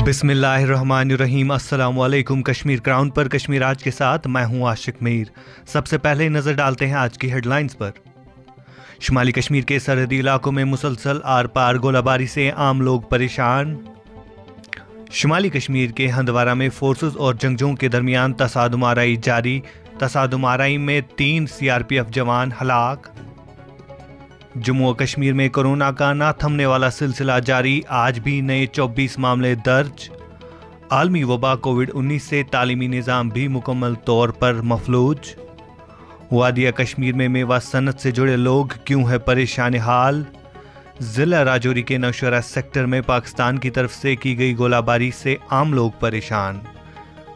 बिस्मिल्लाहिर्रहमानिर्रहीम। अस्सलाम वालेकुम। कश्मीर क्राउन पर कश्मीर आज के साथ मैं हूं आशिक मीर। सबसे पहले नजर डालते हैं आज की हेडलाइंस पर। शुमाली कश्मीर के सरहदी इलाकों में मुसलसल आर पार गोलाबारी से आम लोग परेशान। शुमाली कश्मीर के हंदवारा में फोर्सेस और जंगजुओं के दरमियान तसादुम आराई जारी। तसादुम आराई में 3 सीआरपीएफ जवान हलाक। जम्मू और कश्मीर में कोरोना का ना थमने वाला सिलसिला जारी, आज भी नए 24 मामले दर्ज। आलमी वबा कोविड-19 से तालीमी निज़ाम भी मुकम्मल तौर पर मफलूज। वादिया कश्मीर में मेवा सनत से जुड़े लोग क्यों है परेशान हाल। जिला राजौरी के नौशहरा सेक्टर में पाकिस्तान की तरफ से की गई गोलाबारी से आम लोग परेशान।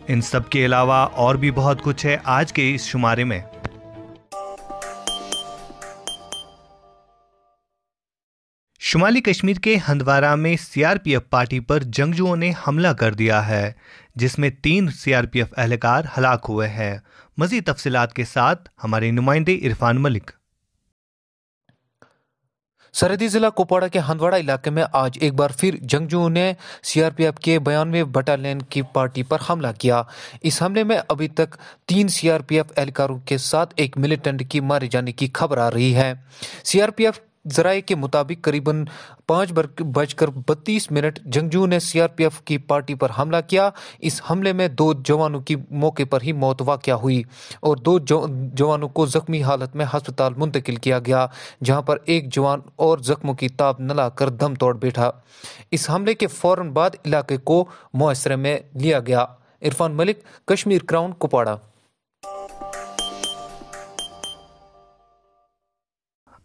इन सब के अलावा और भी बहुत कुछ है आज के इस शुमारे में। शुमाली कश्मीर के हंदवारा में सीआरपीएफ पार्टी पर जंगजुओं ने हमला कर दिया है, जिसमें 3 सीआरपीएफ एहलकार हलाक हुए हैं। मजीद तफसीलात के साथ हमारे नुमाइंदे इरफान मलिक। सरहदी जिला कुपवाड़ा के हंदवाड़ा इलाके में आज एक बार फिर जंगजुओं ने सीआरपीएफ के 92वें बटालियन की पार्टी पर हमला किया। इस हमले में अभी तक 3 सीआरपीएफ एहलकारों के साथ एक मिलिटेंट की मारे जाने की खबर आ रही है। सीआरपीएफ जराये के मुताबिक करीबन 5:32 जंगजुओं ने सीआरपीएफ की पार्टी पर हमला किया। इस हमले में 2 जवानों की मौके पर ही मौत वाक़या हुई और 2 जवानों को जख्मी हालत में अस्पताल मुंतकिल किया गया, जहां पर एक जवान और जख्मों की ताब न लाकर दम तोड़ बैठा। इस हमले के फौरन बाद इलाके को मुआसरे में लिया गया। इरफान मलिक, कश्मीर क्राउन, कुपवाड़ा।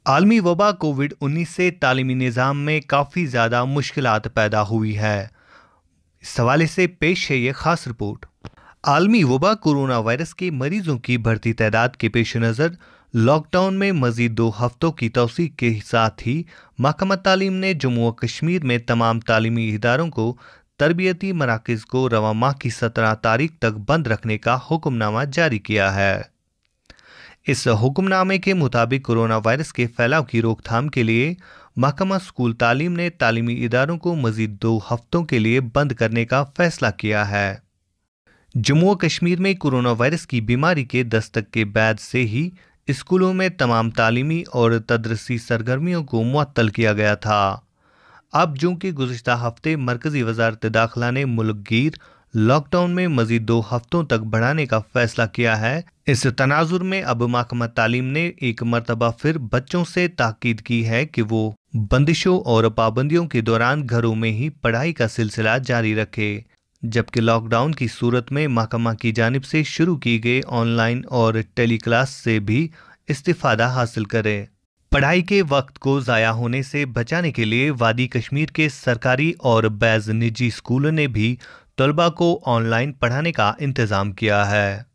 आलमी वबा कोविड-19 से तालीमी निज़ाम में काफ़ी ज़्यादा मुश्किलात पैदा हुई है। इस हवाले से पेश है ये खास रिपोर्ट। आलमी वबा कोरोना वायरस के मरीजों की बढ़ती तादाद के पेश नज़र लॉकडाउन में मज़ीद 2 हफ्तों की तौसीक के साथ ही महकमा तालीम ने जम्मू और कश्मीर में तमाम तालीमी इदारों को तरबियती मराकज़ को रवां माह की 17 तारीख तक बंद रखने का हुक्मनामा जारी किया है। इस हुक्मनामे के मुताबिक कोरोना वायरस के फैलाव की रोकथाम के लिए महकमा स्कूल तालीम ने तालीमी इदारों को मज़ीद 2 हफ्तों के लिए बंद करने का फैसला किया है। जम्मू और कश्मीर में कोरोना वायरस की बीमारी के दस्तक के बाद से ही स्कूलों में तमाम तालीमी और तदरीसी सरगर्मियों को मुअत्तल किया गया था। अब जो कि गुज़िश्ता हफ्ते मरकज़ी वज़ारत दाखिला ने मुल्कगीर लॉकडाउन में मज़ीद 2 हफ्तों तक बढ़ाने का फैसला किया है। इस तनाजुर में अब महकमा तालीम ने एक मरतबा फिर बच्चों से ताकीद की है कि वो बंदिशों और पाबंदियों के दौरान घरों में ही पढ़ाई का सिलसिला जारी रखे, जबकि लॉकडाउन की सूरत में महकमा की जानिब से शुरू की गई ऑनलाइन और टेली क्लास से भी इस्तिफादा हासिल करे। पढ़ाई के वक्त को ज़ाया होने से बचाने के लिए वादी कश्मीर के सरकारी और बैज़ निजी स्कूलों ने भी तलबा को ऑनलाइन पढ़ाने का इंतज़ाम किया है।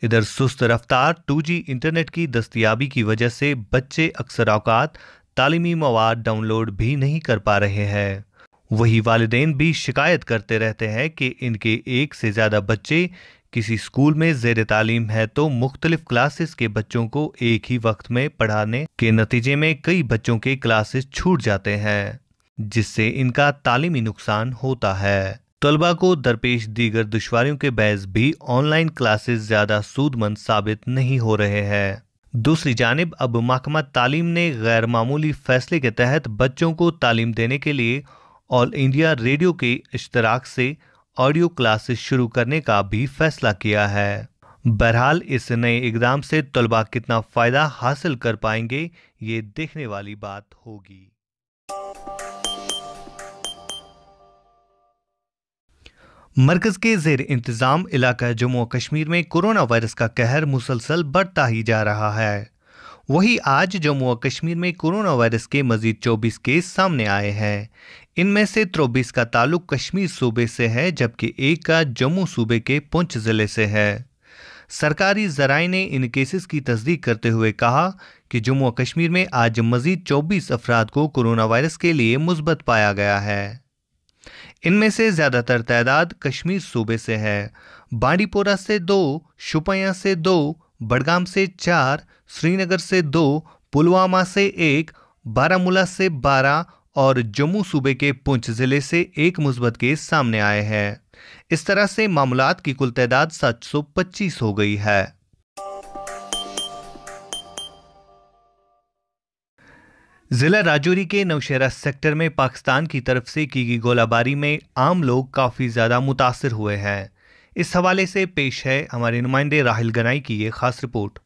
इधर सुस्त रफ्तार 2G इंटरनेट की दस्तयाबी की वजह से बच्चे अक्सर औकात तालीमी मवाद डाउनलोड भी नहीं कर पा रहे हैं। वही वालिदैन भी शिकायत करते रहते हैं कि इनके एक से ज़्यादा बच्चे किसी स्कूल में ज़ेर तालीम है तो मुख्तलिफ क्लासेस के बच्चों को एक ही वक्त में पढ़ाने के नतीजे में कई बच्चों के क्लासेस छूट जाते हैं, जिससे इनका तालीमी नुकसान होता है। तलबा को दरपेश दीगर दुश्वारियों के बैज भी ऑनलाइन क्लासेस ज़्यादा सूदमंद साबित नहीं हो रहे हैं। दूसरी जानिब अब महकमा तालीम ने गैर मामूली फैसले के तहत बच्चों को तालीम देने के लिए ऑल इंडिया रेडियो के इश्तराक से ऑडियो क्लासेस शुरू करने का भी फैसला किया है। बहरहाल इस नए इक़दाम से तलबा कितना फ़ायदा हासिल कर पाएंगे, ये देखने वाली बात होगी। मरकज के ज़ेर इंतज़ाम इलाका जम्मू कश्मीर में कोरोना वायरस का कहर मुसलसल बढ़ता ही जा रहा है। वहीं आज जम्मू कश्मीर में कोरोना वायरस के मजीद 24 केस सामने आए हैं। इनमें से 23 का ताल्लुक कश्मीर सूबे से है, जबकि एक का जम्मू सूबे के पुंछ ज़िले से है। सरकारी ज़राए ने इन केसेस की तस्दीक करते हुए कहा कि जम्मू कश्मीर में आज मजीद 24 अफराद को कोरोना वायरस के लिए मुस्बत पाया गया है। इनमें से ज़्यादातर तादाद कश्मीर सूबे से है। बांडीपोरा से 2, शुपियां से 2, बडगाम से 4, श्रीनगर से 2, पुलवामा से 1, बारामूला से 12 اور जम्मू सूबे के पुंछ जिले से एक मुस्बत केस सामने आए हैं। इस तरह से मामलात की कुल तादाद 725 हो गई है। जिला राजौरी के नौशहरा सेक्टर में पाकिस्तान की तरफ से की गई गोलाबारी में आम लोग काफ़ी ज़्यादा मुतासिर हुए हैं। इस हवाले से पेश है हमारे नुमाइंदे राहिल गनाई की ये खास रिपोर्ट।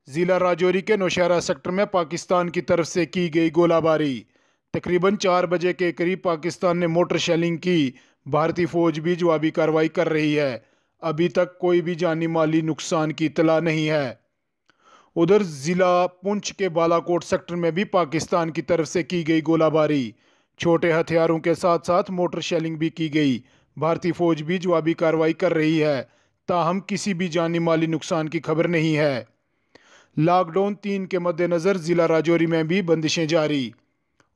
जिला राजौरी के नौशहरा सेक्टर में पाकिस्तान की तरफ से की गई गोलाबारी। तकरीबन 4 बजे के करीब पाकिस्तान ने मोटर शेलिंग की। भारतीय फौज भी जवाबी कार्रवाई कर रही है। अभी तक कोई भी जानी माली नुकसान की इत्तला नहीं है। उधर जिला पुंछ के बालाकोट सेक्टर में भी पाकिस्तान की तरफ से की गई गोलाबारी। छोटे हथियारों के साथ साथ मोटर शेलिंग भी की गई। भारतीय फौज भी जवाबी कार्रवाई कर रही है, ताहम किसी भी जानी माली नुकसान की खबर नहीं है। लॉकडाउन 3 के मद्देनज़र ज़िला राजौरी में भी बंदिशें जारी।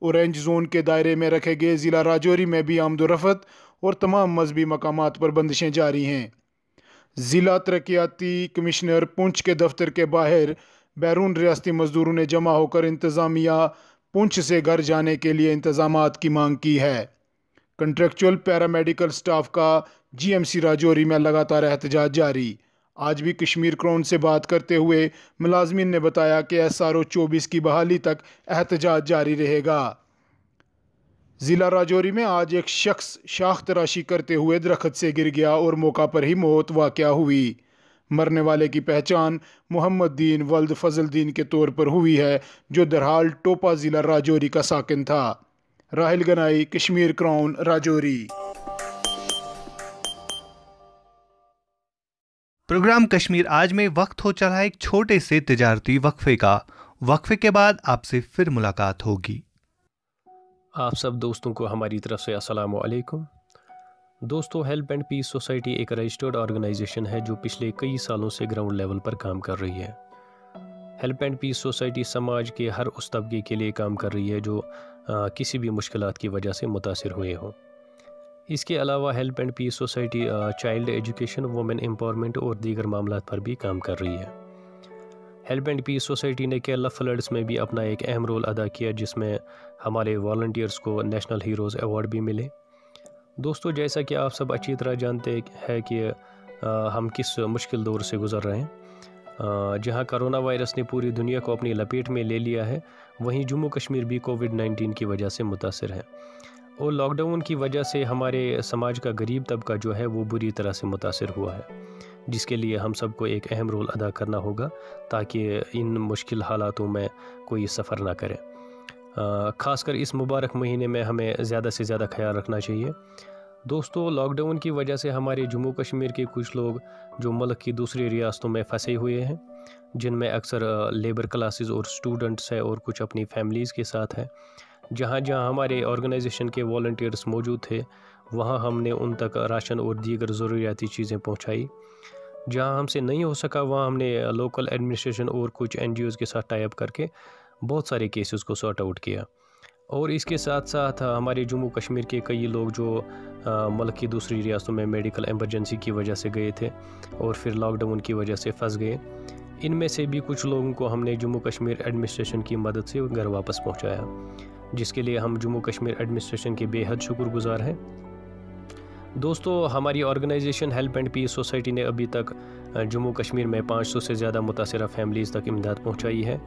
ऑरेंज जोन के दायरे में रखे गए ज़िला राजौरी में भी आमदोरफ़त और तमाम मजहबी मकामात पर बंदिशें जारी हैं। ज़िला तरक्याती कमिश्नर पुंछ के दफ्तर के बाहर बैरून रियासती मजदूरों ने जमा होकर इंतज़ामिया पुंछ से घर जाने के लिए इंतज़ामात की मांग की है। कंट्रेक्चुअल पैरामेडिकल स्टाफ का GMC राजौरी में लगातार एहतजाज जारी। आज भी कश्मीर क्राउन से बात करते हुए मुलाजमीन ने बताया कि SRO 24 की बहाली तक एहतजाज जारी रहेगा। ज़िला राजौरी में आज एक शख्स शाख तराशी करते हुए दरख्त से गिर गया और मौका पर ही मौत वाक़या हुई। मरने वाले की पहचान मोहम्मद दीन वल्द फजल दीन के तौर पर हुई है, जो दरहाल टोपा ज़िला राजौरी का साकिन था। राहिल गनाई, कश्मीर क्राउन, राजौरी। प्रोग्राम कश्मीर आज में वक्त हो चला एक छोटे से तिजारती वक्फे का। वक्फे के बाद आपसे फिर मुलाकात होगी। आप सब दोस्तों को हमारी तरफ से अस्सलामु अलैकुम। दोस्तों, हेल्प एंड पीस सोसाइटी एक रजिस्टर्ड ऑर्गेनाइजेशन है जो पिछले कई सालों से ग्राउंड लेवल पर काम कर रही है। हेल्प एंड पीस सोसाइटी समाज के हर उस तबके के लिए काम कर रही है जो किसी भी मुश्किलात की वजह से मुतासिर हुए हों। इसके अलावा help and peace society child education, women empowerment और दीगर मामलात पर भी काम कर रही है। हेल्प एंड पीस सोसाइटी ने केरला फ्लड्स में भी अपना एक अहम रोल अदा किया, जिसमें हमारे वॉलंटियर्स को नेशनल हीरोज़ अवार्ड भी मिले। दोस्तों, जैसा कि आप सब अच्छी तरह जानते हैं कि हम किस मुश्किल दौर से गुज़र रहे हैं। जहां कोरोना वायरस ने पूरी दुनिया को अपनी लपेट में ले लिया है, वहीं जम्मू कश्मीर भी कोविड-19 की वजह से मुतासिर है। और लॉकडाउन की वजह से हमारे समाज का गरीब तबका जो है वो बुरी तरह से मुतासिर हुआ है, जिसके लिए हम सबको एक अहम रोल अदा करना होगा ताकि इन मुश्किल हालातों में कोई सफ़र ना करे। ख़ासकर इस मुबारक महीने में हमें ज़्यादा से ज़्यादा ख्याल रखना चाहिए। दोस्तों, लॉकडाउन की वजह से हमारे जम्मू कश्मीर के कुछ लोग जो मुल्क की दूसरी रियासतों में फंसे हुए हैं, जिनमें अक्सर लेबर क्लासेस और स्टूडेंट्स हैं और कुछ अपनी फैमिलीज़ के साथ हैं, जहाँ हमारे ऑर्गेनाइजेशन के वॉलंटियर्स मौजूद थे, वहाँ हमने उन तक राशन और दीगर ज़रूरियाती चीज़ें पहुँचाई। जहाँ हमसे नहीं हो सका, वहाँ हमने लोकल एडमिनिस्ट्रेशन और कुछ NGOs के साथ टाई अप करके बहुत सारे केसेस को सॉर्ट आउट किया। और इसके साथ साथ हमारे जम्मू कश्मीर के कई लोग जो मुल्क की दूसरी रियासतों में मेडिकल एमरजेंसी की वजह से गए थे और फिर लॉकडाउन की वजह से फंस गए, इनमें से भी कुछ लोगों को हमने जम्मू कश्मीर एडमिनिस्ट्रेशन की मदद से घर वापस पहुंचाया, जिसके लिए हम जम्मू कश्मीर एडमिनिस्ट्रेशन के बेहद शुक्रगुजार हैं। दोस्तों, हमारी organization help and peace society ने अभी तक जम्मू कश्मीर में 500 से ज़्यादा मुतासिरा फैमिलीज़ तक इमदाद पहुँचाई है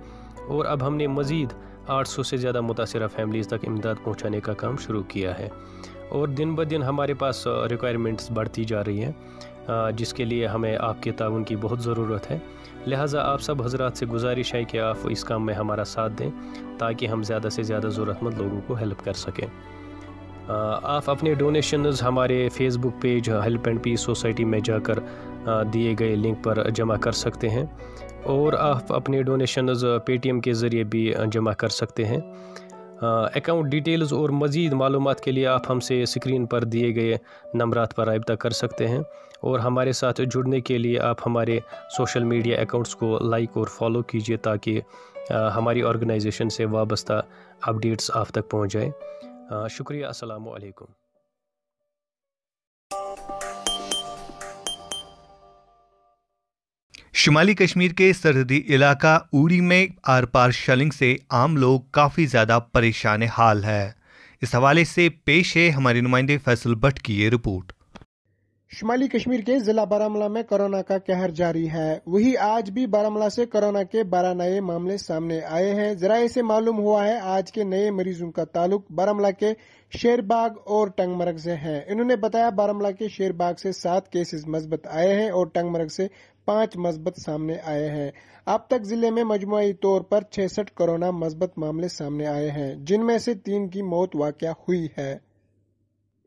और अब हमने मज़ीद 800 से ज़्यादा मुतासिरा फैमिलीज़ तक इमदाद पहुँचाने का काम शुरू किया है। और दिन ब दिन हमारे पास रिक्वायरमेंट्स बढ़ती जा रही हैं, जिसके लिए हमें आपके ताउन की बहुत ज़रूरत है। लिहाजा आप सब हजरात से गुजारिश है कि आप इस काम में हमारा साथ दें ताकि हम ज़्यादा से ज़्यादा ज़रूरतमंद लोगों को हेल्प कर सकें। आप अपने डोनेशंस हमारे Facebook page help and peace society में जाकर दिए गए लिंक पर जमा कर सकते हैं और आप अपने डोनेशंस पेटीएम के ज़रिए भी जमा कर सकते हैं। अकाउंट डिटेल्स और मज़ीद मालूमात के लिए आप हमसे स्क्रीन पर दिए गए नंबरात पर राब्ता कर सकते हैं और हमारे साथ जुड़ने के लिए आप हमारे सोशल मीडिया अकाउंट्स को लाइक और फॉलो कीजिए ताकि हमारी ऑर्गेनाइजेशन से वाबस्ता अपडेट्स आप तक पहुंच जाए। शुक्रिया। अस्सलामु अलैकुम। शुमाली कश्मीर के सरहदी इलाका उड़ी में आर पार शेलिंग से आम लोग काफ़ी ज़्यादा परेशान हाल है। इस हवाले से पेश है हमारे नुमाइंदे फैसल भट्ट की ये रिपोर्ट। शुमाली कश्मीर के जिला बारामूला में कोरोना का कहर जारी है। वही आज भी बारामूला से कोरोना के 12 नए मामले सामने आए हैं। जराये से मालूम हुआ है आज के नए मरीजों का ताल्लुक बारामूला के शेरबाग और टंगमरग से है। इन्होंने बताया बारामूला के शेरबाग से 7 केसेस मस्बत आए हैं और टंगमरग से 5 मस्बत सामने आए हैं। अब तक जिले में मजमुई तौर पर 66 कोरोना मस्बत मामले सामने आए हैं, जिनमें से 3 की मौत वाक़या हुई है।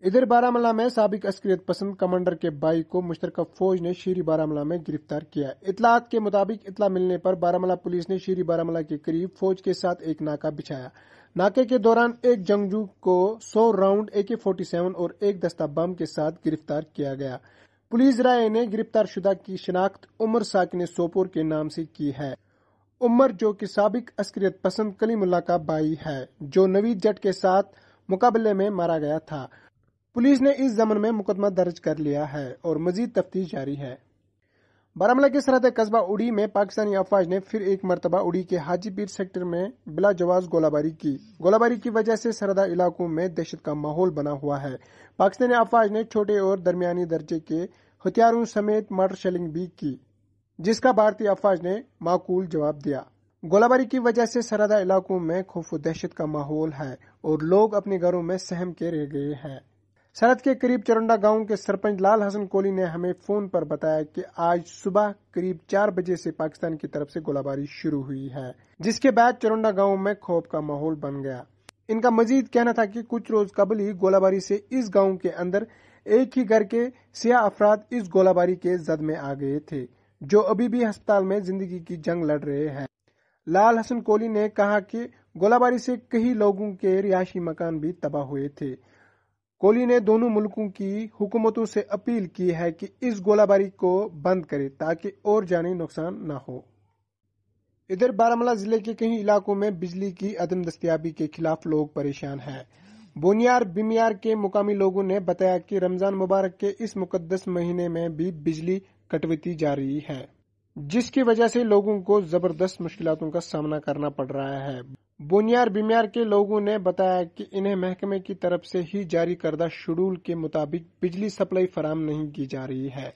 इधर बारामूला में साबिक अस्करियत पसंद कमांडर के भाई को मुश्तरका फौज ने शीरी बारामूला में गिरफ्तार किया। इतलात के मुताबिक इतला मिलने पर बारामूला पुलिस ने शीरी बारामूला के करीब फौज के साथ एक नाका बिछाया। नाके के दौरान एक जंगजू को 100 राउंड AK-47 और एक दस्ता बम के साथ गिरफ्तार किया गया। पुलिस राय ने गिरफ्तार शुदा की शिनाख्त उमर साकिन सोपोर के नाम से की है। उमर जो कि साबिक अस्करियत पसंद कलीमुल्ला का भाई है, जो नवीद जट के साथ मुकाबले में मारा गया था। पुलिस ने इस जमन में मुकदमा दर्ज कर लिया है और मजीद तफ्तीश जारी है। बारामूला के सरहद कस्बा उड़ी में पाकिस्तानी अफवाज ने फिर एक मरतबा उड़ी के हाजी पीर सेक्टर में बिला जवाज गोलाबारी की। गोलाबारी की वजह से सरहदी इलाकों में दहशत का माहौल बना हुआ है। पाकिस्तानी अफवाज ने छोटे और दरमियानी दर्जे के हथियारों समेत मर्डर शेलिंग भी की, जिसका भारतीय अफवाज ने माकूल जवाब दिया। गोलाबारी की वजह से सरहदी इलाकों में खौफ व दहशत का माहौल है और लोग अपने घरों में सहम के रह गए हैं। सरहद के करीब चरंडा गांव के सरपंच लाल हसन कोली ने हमें फोन पर बताया कि आज सुबह करीब 4 बजे से पाकिस्तान की तरफ से गोलाबारी शुरू हुई है, जिसके बाद चरंडा गांव में खौफ का माहौल बन गया। इनका मजीद कहना था कि कुछ रोज कबल ही गोलाबारी से इस गांव के अंदर एक ही घर के 6 अफराद इस गोलाबारी के जद में आ गए थे, जो अभी भी अस्पताल में जिंदगी की जंग लड़ रहे हैं। लाल हसन कोली ने कहा कि गोलाबारी से कई लोगों के रिहायशी मकान भी तबाह हुए थे। कोली ने दोनों मुल्कों की हुकूमतों से अपील की है कि इस गोलाबारी को बंद करे ताकि और जानी नुकसान न हो। इधर बारामूला जिले के कई इलाकों में बिजली की अदम दस्तयाबी के खिलाफ लोग परेशान हैं। बोनियार बिमियार के मुकामी लोगों ने बताया कि रमजान मुबारक के इस मुकद्दस महीने में भी बिजली कटौती जारी है, जिसकी वजह से लोगों को जबरदस्त मुश्किलों का सामना करना पड़ रहा है। बोनियार बिमियार के लोगों ने बताया कि इन्हें महकमे की तरफ से ही जारी करदा शेड्यूल के मुताबिक बिजली सप्लाई फराम नहीं की जा रही है,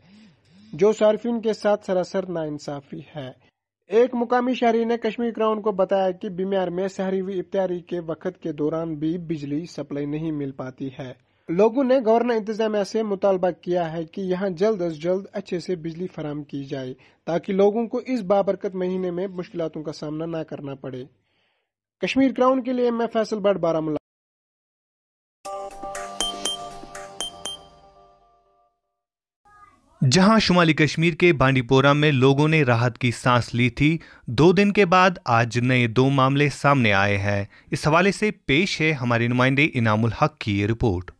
जो सार्फिन के साथ सरासर नाइंसाफी है। एक मुकामी शहरी ने कश्मीर क्राउन को बताया कि बिमियार में सहरी व इफ्तारी के वक्त के दौरान भी बिजली सप्लाई नहीं मिल पाती है। लोगों ने गवर्नर इंतजामिया से मुतालबा किया है कि यहां जल्द अज जल्द अच्छे से बिजली फराम की जाए ताकि लोगों को इस बाबरकत महीने में मुश्किलों का सामना न करना पड़े। कश्मीर क्राउन के लिए मैं फैसल भट्ट, बारामूला। जहां शुमाली कश्मीर के बांडीपोरा में लोगों ने राहत की सांस ली थी, 2 दिन के बाद आज नए 2 मामले सामने आए हैं। इस हवाले से पेश है हमारे नुमाइंदे इनामुल हक की ये रिपोर्ट।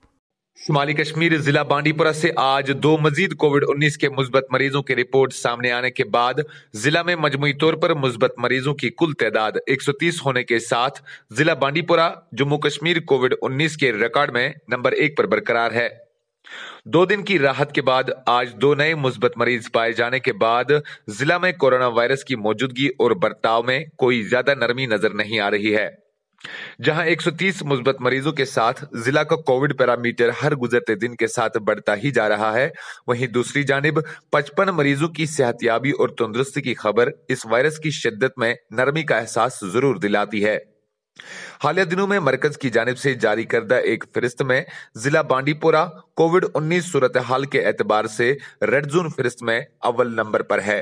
शुमाली कश्मीर जिला बांडीपुरा से आज 2 मजीद कोविड-19 के मुस्बत मरीजों की रिपोर्ट सामने आने के बाद जिला में मजमूई तौर पर मुस्बत मरीजों की कुल तादाद 130 होने के साथ जिला बांडीपुरा जम्मू कश्मीर कोविड-19 के रिकॉर्ड में नंबर 1 पर बरकरार है। 2 दिन की राहत के बाद आज 2 नए मुस्बत मरीज पाए जाने के बाद जिला में कोरोना वायरस की मौजूदगी और बर्ताव में कोई ज्यादा नरमी नजर नहीं आ रही है। जहां 130 मुस्बत मरीजों के साथ जिला का कोविड पैरामीटर हर गुजरते दिन के साथ बढ़ता ही जा रहा है, वहीं दूसरी जानिब 55 मरीजों की सेहतयाबी और तंदुरुस्ती की खबर इस वायरस की शिद्दत में नरमी का एहसास जरूर दिलाती है। हालिया दिनों में मरकज की जानिब से जारी करदा एक फहरिस्त में जिला बांडीपोरा कोविड-19 सूरत हाल के एतबार से रेड जोन फहरिस्त में अव्वल नंबर पर है।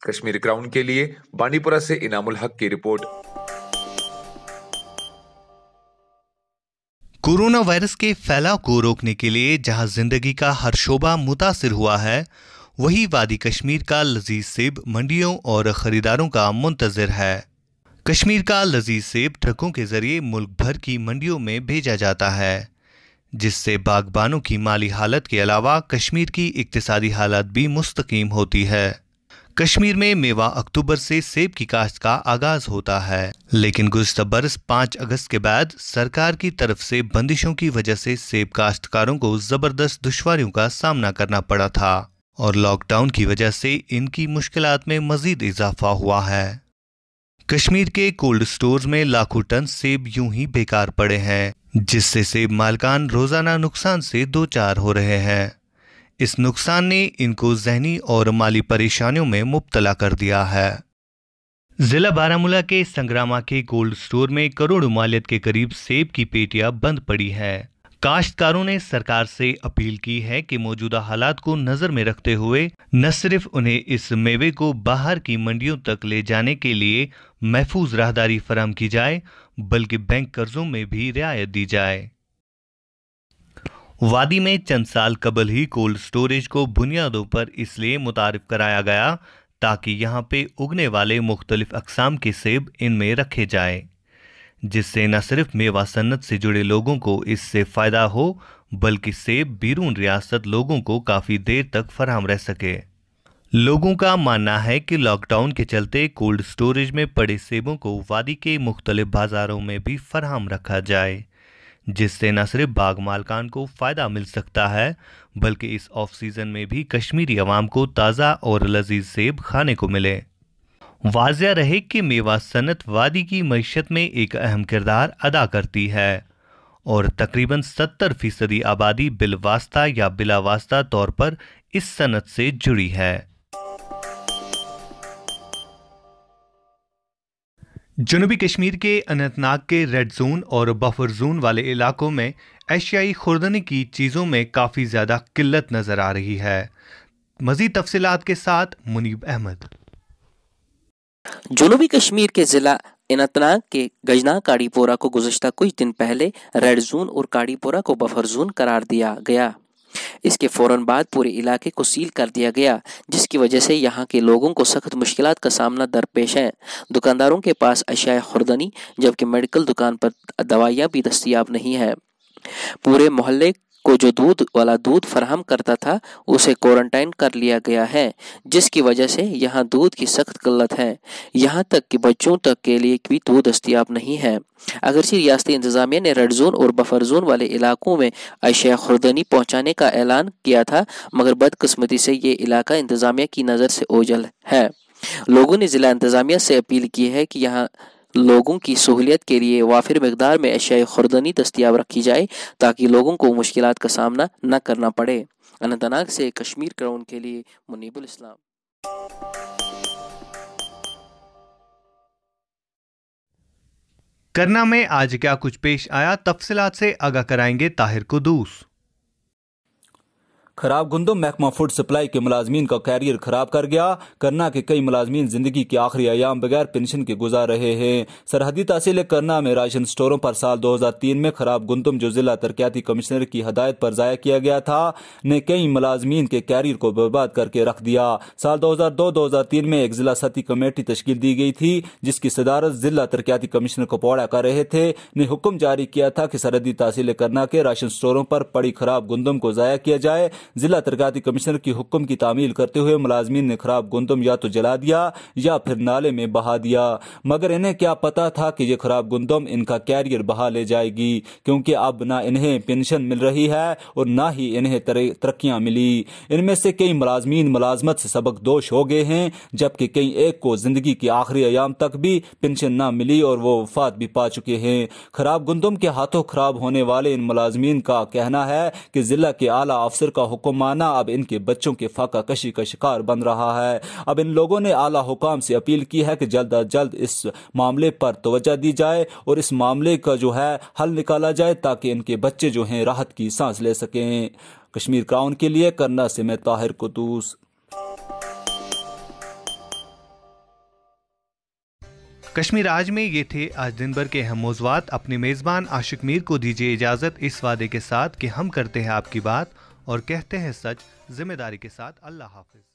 कश्मीर क्राउन के लिए बांडीपोरा से इनामुल हक की रिपोर्ट। कोरोना वायरस के फैलाव को रोकने के लिए जहां जिंदगी का हर शोबा मुतासिर हुआ है, वही वादी कश्मीर का लजीज सेब मंडियों और खरीदारों का मुंतजर है। कश्मीर का लजीज सेब ट्रकों के जरिए मुल्क भर की मंडियों में भेजा जाता है, जिससे बागबानों की माली हालत के अलावा कश्मीर की इक्तिसादी हालत भी मुस्तकीम होती है। कश्मीर में मेवा अक्टूबर से सेब की काश्त का आगाज होता है, लेकिन गुज़श्ता बरस 5 अगस्त के बाद सरकार की तरफ से बंदिशों की वजह से सेब काश्तकारों को जबरदस्त दुश्वारियों का सामना करना पड़ा था और लॉकडाउन की वजह से इनकी मुश्किलात में मजीद इजाफा हुआ है। کشمیر کے کولڈ سٹورز میں لاکھوں ٹن سیب یوں ہی بیکار پڑے ہیں، جس سے سیب مالکان روزانہ نقصان سے دوچار ہو رہے ہیں۔ اس نقصان نے ان کو ذہنی اور مالی پریشانیوں میں مبتلا کر دیا ہے۔ ضلع بارہمولہ کے سنگراما کے کولڈ سٹور میں کروڑوں مالیت کے قریب سیب کی پیٹیاں بند پڑی ہے۔ کاشتکاروں نے سرکار سے اپیل کی ہے کہ موجودہ حالات کو نظر میں رکھتے ہوئے نہ صرف انہیں اس میوے کو باہر کی منڈیوں تک لے جانے کے لیے محفوظ راہداری فراہم کی جائے بلکہ بینک قرضوں میں بھی رعایت دی جائے۔ وادی میں چند سال قبل ہی کولڈ سٹوریج کو بنیادوں پر اس لیے متعارف کرایا گیا تاکہ یہاں پہ اگنے والے مختلف اقسام کے سیب ان میں رکھے جائیں، جس سے نہ صرف میوہ صنعت سے جڑے لوگوں کو اس سے فائدہ ہو بلکہ سیب بیرون ریاست لوگوں کو کافی دیر تک فراہم رہ سکے۔ لوگوں کا ماننا ہے کہ لاک ڈاؤن کے چلتے کولڈ سٹوریج میں پڑے سیبوں کو وادی کے مختلف بازاروں میں بھی فراہم رکھا جائے، جس سے نہ صرف باغ مالکان کو فائدہ مل سکتا ہے بلکہ اس آف سیزن میں بھی کشمیری عوام کو تازہ اور لذیذ سیب کھانے کو ملے۔ واضح رہے کہ میوہ صنعت وادی کی معیشت میں ایک اہم کردار ادا کرتی ہے اور تقریباً 70% آبادی بالواسطہ یا بلا واسطہ طور پر اس صنعت سے جڑی ہے۔ جنوبی کشمیر کے اننت ناگ کے ریڈ زون اور بفر زون والے علاقوں میں ایشیائی خوردنی کی چیزوں میں کافی زیادہ قلت نظر آ رہی ہے۔ مزید تفصیلات کے ساتھ منیب احمد۔ جنوبی کشمیر کے ضلع اننت ناگ کے گجنا کاڑی پورہ کو گزشتہ کچھ دن پہلے ریڈ زون اور کاڑی پورہ کو بفر زون قرار دیا گیا۔ اس کے فوراً بعد پورے علاقے کو سیل کر دیا گیا، جس کی وجہ سے یہاں کے لوگوں کو سخت مشکلات کا سامنا درپیش ہے۔ دکانداروں کے پاس اشیاء خوردنی جبکہ میڈیکل دکان پر دوائیاں بھی دستیاب نہیں ہے۔ پورے محلے کو جو دودھ والا دودھ فراہم کرتا تھا اسے کوارنٹائن کر لیا گیا ہے، جس کی وجہ سے یہاں دودھ کی سخت قلت ہے، یہاں تک کہ بچوں تک کے لیے بھی دودھ دستیاب نہیں ہے۔ اگرچہ ریاستی انتظامیہ نے ریڈ زون اور بفر زون والے علاقوں میں اشیاء خوردنی پہنچانے کا اعلان کیا تھا، مگر بدقسمتی سے یہ علاقہ انتظامیہ کی نظر سے اوجھل ہے۔ لوگوں نے ضلع انتظامیہ سے اپیل کی ہے کہ یہاں لوگوں کی سہولیت کے لیے وافر مقدار میں اشیاء خوردنی دستیاب رکھی جائے تاکہ لوگوں کو مشکلات کا سامنا نہ کرنا پڑے۔ اننت ناگ سے کشمیر کراؤن کے لیے منیب الاسلام۔ کرنا میں آج کیا کچھ پیش آیا، تفصیلات سے آگاہ کرائیں گے طاہر قدوس۔ خراب گندم محکمہ فوڈ سپلائی کے ملازمین کا کیریئر خراب کر گیا۔ کرنا کے کئی ملازمین زندگی کے آخری ایام بغیر پنشن کے گزار رہے ہیں۔ سرحدی تحصیل کرنا میں راشن سٹوروں پر سال 2003 میں خراب گندم جو ضلع ترقیاتی کمشنر کی ہدایت پر ضائع کیا گیا تھا نے کئی ملازمین کے کیریئر کو برباد کر کے رکھ دیا۔ سال 2002-2003 میں ایک ضلع سطحی کمیٹی تشکیل دی گئی تھی جس کی صدارت ضلع ترقیاتی کمشنر کپواڑہ کر رہے تھے، نے حکم جاری کیا تھا کہ سرحدی تحصیل کرنا کے راشن سٹوروں پر پڑی خراب گندم کو ضائع کیا جائے۔ ضلع ترقیاتی کمشنر کی حکم کی تعمیل کرتے ہوئے ملازمین نے خراب گندم یا تو جلا دیا یا پھر نالے میں بہا دیا، مگر انہیں کیا پتا تھا کہ یہ خراب گندم ان کا کیریئر بہا لے جائے گی، کیونکہ اب نہ انہیں پینشن مل رہی ہے اور نہ ہی انہیں ترقیاں ملی۔ ان میں سے کئی ملازمین ملازمت سے سبق دوش ہو گئے ہیں، جبکہ کئی ایک کو زندگی کے آخری ایام تک بھی پینشن نہ ملی اور وہ وفات بھی پا چکے ہیں۔ خراب گندم کے ہاتھوں خراب ہونے والے ان ملازمین کا کہنا ہے کہ ضلع کے اعلیٰ افسر کا حکم مانا اب ان کے بچوں کے فاقہ کشی کا شکار بن رہا ہے۔ اب ان لوگوں نے اعلیٰ حکام سے اپیل کی ہے کہ جلد از جلد اس معاملے پر توجہ دی جائے اور اس معاملے کا جو ہے حل نکالا جائے تاکہ ان کے بچے جو ہیں راحت کی سانس لے سکیں۔ کشمیر کراؤن کے لیے کرنا سے میں طاہر قدوس۔ کشمیر آج میں یہ تھے آج دن بھر کے اہم موضوعات۔ اپنے میزبان عاشق میر کو دیجیے اجازت اس وعدے کے ساتھ کہ ہم کرتے ہیں آپ کی بات اور کہتے ہیں سچ ذمہ داری کے ساتھ۔ اللہ حافظ۔